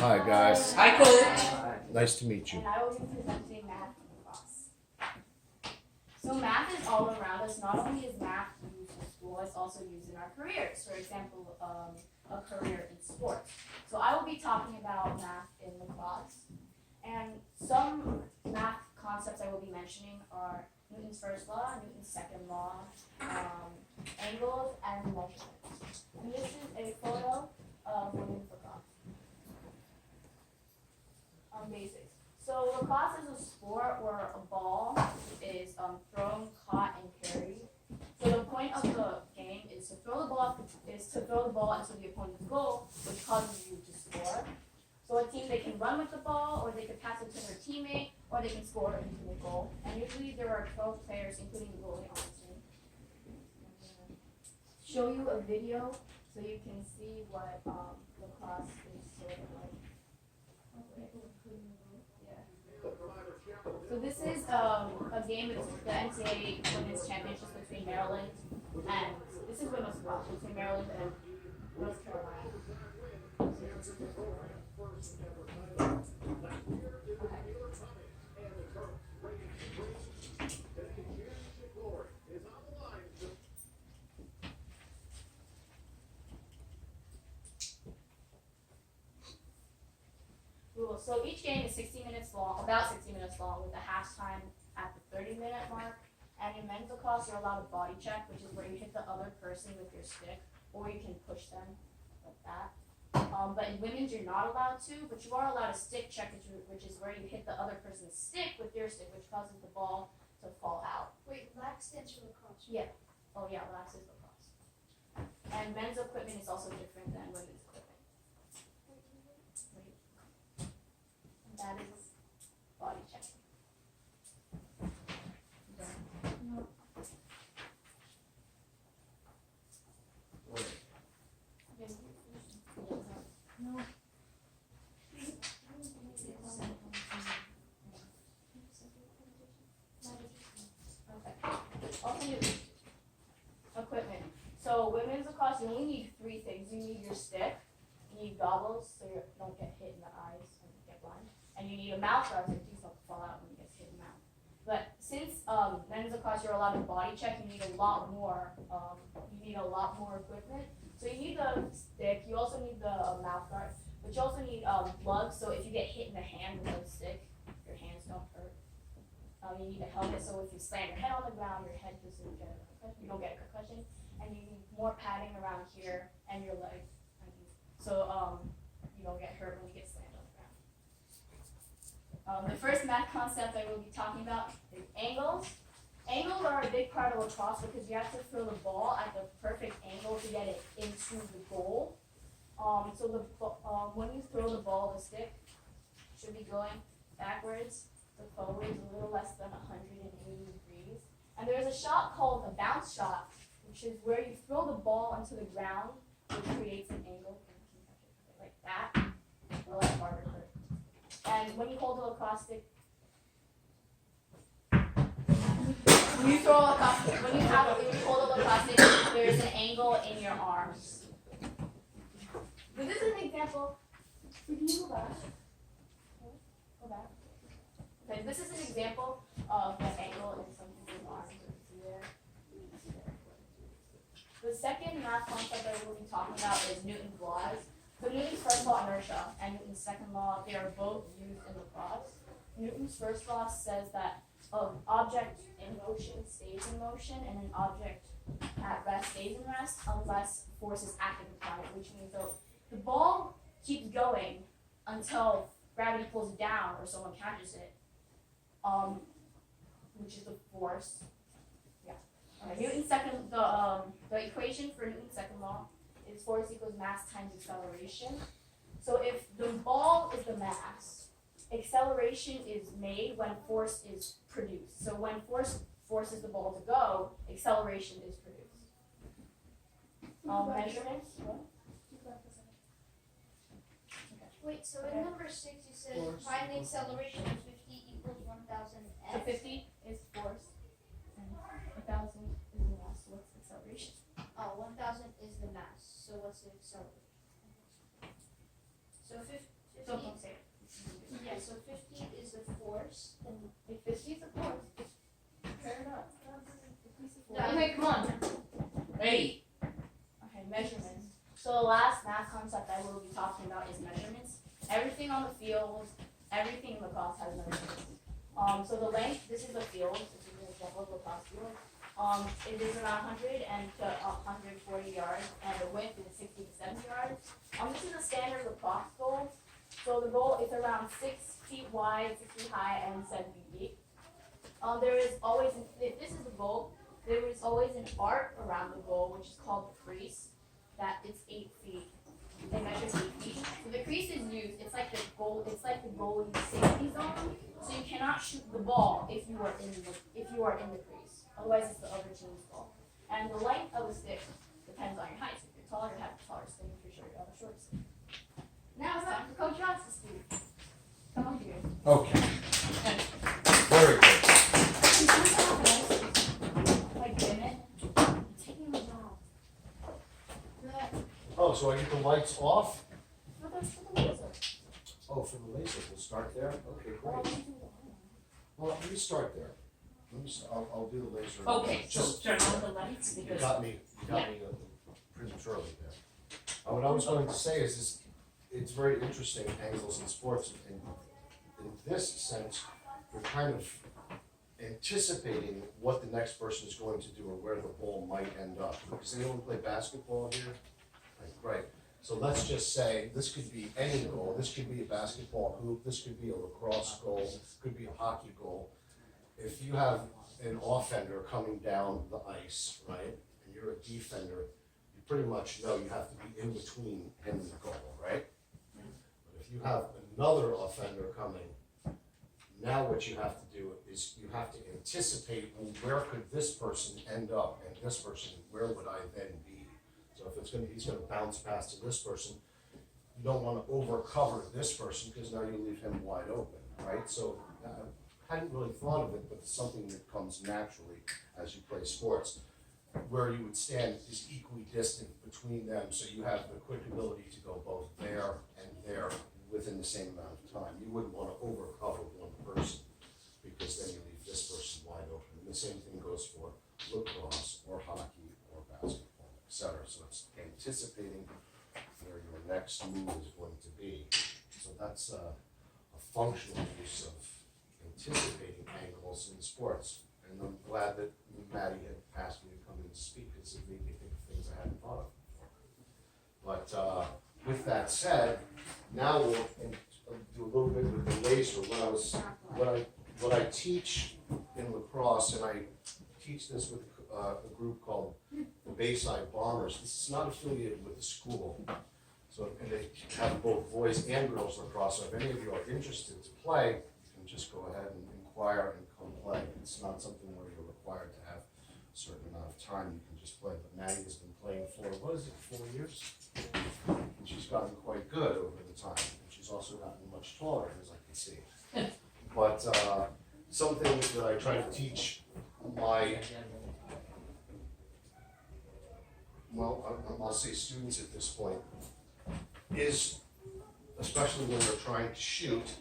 Hi, guys. Hi, Coach. Nice to meet you. And I will be presenting math and lacrosse. So math is all around us. Not only is math used in school, it's also used in our careers. For example, a career in sports. So I will be talking about math in lacrosse. And some math concepts I will be mentioning are Newton's first law, Newton's second law, angles, and measurements. And this is a photo of women's lacrosse. Basics. So lacrosse is a sport where a ball is thrown, caught, and carried. So the point of the game is to throw the ball into the opponent's goal, which causes you to score. So a team, they can run with the ball, or they could pass it to their teammate, or they can score into the goal. And usually there are 12 players, including the goalie, on the team. I'm going to show you a video so you can see what lacrosse is sort of like. So this is a game, it's the NCAA Women's Championship between Maryland and, this is women's lacrosse, between Maryland and North Carolina. Cool. So each game is 60 minutes long, about 60 minutes long, with a halftime at the 30-minute mark. And in men's lacrosse, you're allowed a body check, which is where you hit the other person with your stick, or you can push them like that. But in women's, you're not allowed to, but you are allowed a stick check, which is where you hit the other person's stick with your stick, which causes the ball to fall out. Wait, lax stands for lacrosse. Yeah. Oh yeah, lax is lacrosse. And men's equipment is also different than women's equipment. That is body checking. No. No. Okay. Equipment. So women's lacrosse, you only need 3 things. You need your stick, you need goggles so you don't get hit in the eyes and get blind, and you need a mouth guard so your teeth don't fall out when you get hit in the mouth. But since men's lacrosse, you're allowed a body check, you need a lot more. Equipment. So you need the stick. You also need the mouth guard, but you also need gloves. So if you get hit in the hand with a stick, your hands don't hurt. You need a helmet, so if you slam your head on the ground, your head doesn't get a concussion. You don't get a concussion, and you need more padding around here and your leg, so you don't get hurt when you get slammed on the ground. The first math concept I will be talking about is angles. Angles are a big part of lacrosse because you have to throw the ball at the perfect angle to get it into the goal. When you throw the ball, the stick should be going backwards to forwards a little less than 180 degrees. And there's a shot called a bounce shot, which is where you throw the ball onto the ground, which creates an angle. Like that, or like Barbara Hurt. And when you hold the lacrosse stick, when you hold a lacrosse stick, there's an angle in your arms. So this is an example. Can you go back? Go back. Okay, this is an example of an angle in some people's arms. See there? The second math concept I will be talking about is Newton's laws. So Newton's first law, inertia, and Newton's second law, they are both used in lacrosse. Newton's first law says that an object in motion stays in motion, and an object at rest stays in rest unless force is acting upon it, which means the ball keeps going until gravity pulls it down or someone catches it, which is the force. Yeah. Okay. Newton's second, the equation for Newton's second law is force equals mass times acceleration. So if the ball is the mass, acceleration is made when force is produced. So when force forces the ball to go, acceleration is produced. Measurements? What? Okay. Wait, so in number 6 you said find the acceleration of 50 equals 1000 x. So 50 is force, and 1000 is the mass. So what's the acceleration? Oh, 1000 is the mass. So what's the acceleration? So 50 fields, everything in lacrosse has measurements. So the length, this is the field, this is an example of lacrosse field. It is around 100 to 140 yards, and the width is 60 to 70 yards. This is a standard lacrosse goal. So the goal is around 6 feet wide, 6 feet high, and 7 feet deep. There is always, if this is the goal, there is always an arc around the goal, which is called the crease. That is 8 feet. They measure 8 feet. So the crease is used. It's like the goalie's safety zone. So you cannot shoot the ball if you are in the crease. Otherwise, it's the other team's ball. And the length of the stick depends on your height. So if you're taller, you have a taller stick. If you're short, you have a short stick. Now it's time for Coach Ross to speak. Come on here. Okay. Very good. Like Bennett, taking the job. Oh, so I get the lights off? No, that's for the laser. Oh, for the laser, we'll start there? Okay, Oh, great. Well, let me start there. I'll do the laser. Okay, so Just, turn on the lights you because. got me prematurely there. What I was going to say is it's very interesting, angles in sports, and in this sense, we're kind of anticipating what the next person is going to do or where the ball might end up. Does anyone play basketball here? Right. So let's just say this could be any goal. This could be a basketball hoop. This could be a lacrosse goal. This could be a hockey goal. If you have an offender coming down the ice, right, and you're a defender, you pretty much know you have to be in between him and the goal, right? But if you have another offender coming, now what you have to do is you have to anticipate, well, where could this person end up, and this person, where would I then be? So if he's gonna bounce past to this person, you don't wanna overcover this person, because now you leave him wide open, right? So I hadn't really thought of it, but it's something that comes naturally as you play sports. Where you would stand is equidistant between them, so you have the quick ability to go both there and there within the same amount of time. You wouldn't want to overcover one person, because then you leave this person wide open. And the same thing goes for lacrosse or hockey or basketball, etc. So it's anticipating where your next move is going to be. So that's a functional use of anticipating angles in sports. And I'm glad that Maddie had asked me to come and speak, because it made me think of things I hadn't thought of before. But with that said, now we'll do a little bit with the laser. What I teach in lacrosse, and I teach this with a group called the Bayside Bombers. This is not affiliated with the school. So, and they have both boys and girls lacrosse. So if any of you are interested to play, you can just go ahead and inquire and come play. It's not something where you're required to have a certain amount of time. You can just play. But Maddie has been playing for, 4 years? And she's gotten quite good over the time. And she's also gotten much taller, as I can see. But something that I try to teach I'll say students at this point, is, especially when they're trying to shoot,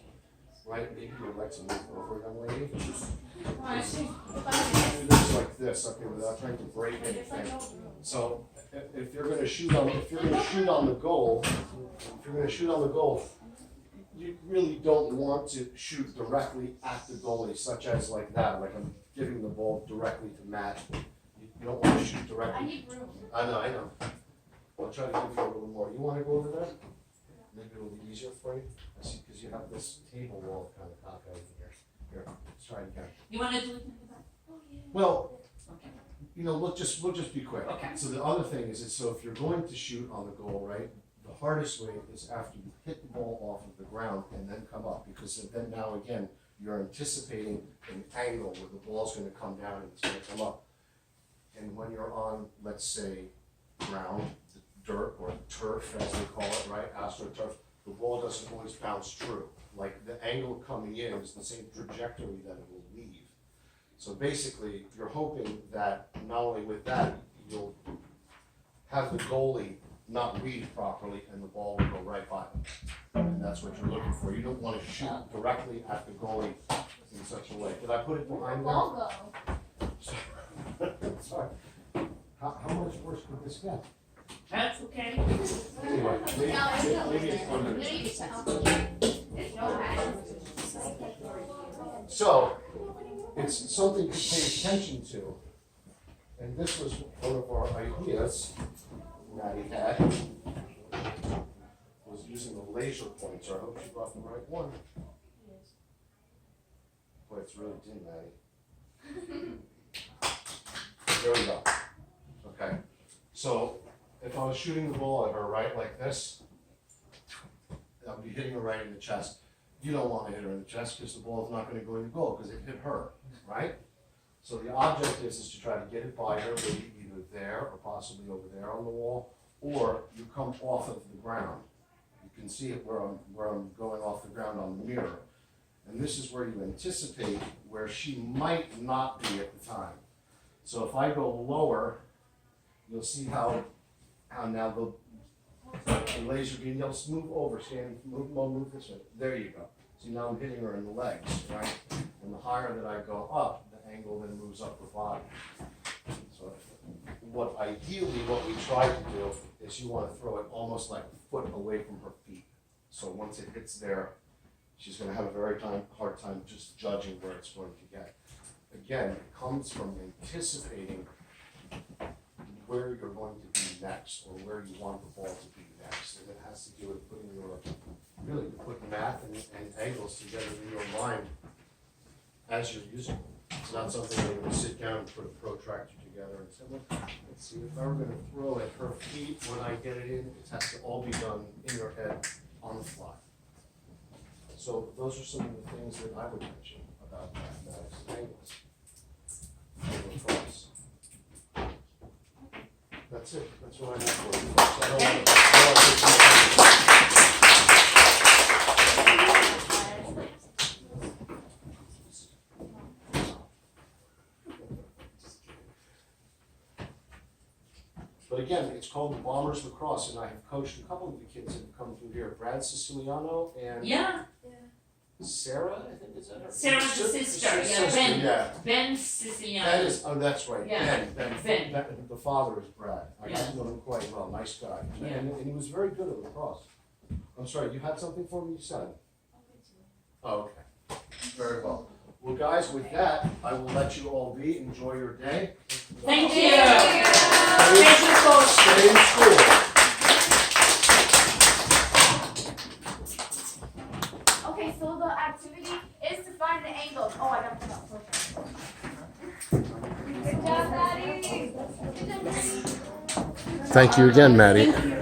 right? Maybe you'd like to move over, young lady. Do this like this, okay, without trying to break anything. So if you're going to shoot on the goal, you really don't want to shoot directly at the goalie, such as like that. Like I'm giving the ball directly to Matt. You don't want to shoot directly. I need room. I know. I'll try to give you a little more. You want to go over there? Maybe it'll be easier for you. I see, because you have this table wall kind of cocked over here. Here, let's try it again. You wanna do it in the back? Well, Okay. we'll just be quick. Okay. So the other thing is so if you're going to shoot on the goal, right, the hardest way is after you hit the ball off of the ground and then come up, because then now again, you're anticipating an angle where the ball's gonna come down and it's gonna come up. And when you're on, let's say, ground, dirt or turf, as they call it, right, AstroTurf, the ball doesn't always bounce true. Like the angle coming in is the same trajectory that it will leave. So basically, you're hoping that not only with that, you'll have the goalie not read properly and the ball will go right by them. And that's what you're looking for. You don't want to shoot directly at the goalie in such a way. Did I put it behind there? Ball go. Sorry. How much worse could this get? That's okay. Anyway, maybe it's under. So, it's something to pay attention to. And this was one of our ideas Maddie had, was using the laser pointer. I hope she brought the right one. Boy, it's really dim, Maddie. There we go. Okay. So, if I was shooting the ball at her, right, like this, I'll be hitting her right in the chest. You don't want to hit her in the chest because the ball is not going to go in the goal because it hit her, right? So the object is to try to get it by her, maybe either there or possibly over there on the wall, or you come off of the ground. You can see it where I'm going off the ground on the mirror. And this is where you anticipate where she might not be at the time. So if I go lower, you'll see how now the laser beam, you'll move over, move this way. There you go. See, now I'm hitting her in the legs, right? And the higher that I go up, the angle then moves up her body. So ideally what we try to do is you want to throw it almost like a foot away from her feet. So once it hits there, she's going to have a very hard time just judging where it's going to get. Again, it comes from anticipating where you're going to be next, or where you want the ball to be next. And it has to do with putting really to put math and angles together in your mind as you're using it. It's not something where you're going to sit down and put a protractor together and say, let's see, if I were going to throw at her feet when I get it in, it has to all be done in your head on the fly. So those are some of the things that I would mention about mathematics and angles. Across. That's it. That's what I have for you folks. I don't want But again, it's called Bombers Lacrosse, and I have coached a couple of the kids that have come through here. Brad Siciliano and Sarah, I think is that her? Sarah's the sister, Ben. Yeah. Ben Siciliano. That is, oh, that's right, Yeah. Ben. The father is Brad. I got Yeah. to know him quite well, nice guy. Yeah. And he was very good at lacrosse. I'm sorry, you had something for me, you said? Oh, okay, very well. Well, guys, with that, I will let you all be. Enjoy your day. Thank you. Thank you, Coach. Stay in school. Okay, so the activity is to find the angles. Oh, I got to put up. Good job, Maddie. Good job, Maddie. Thank you again, Maddie.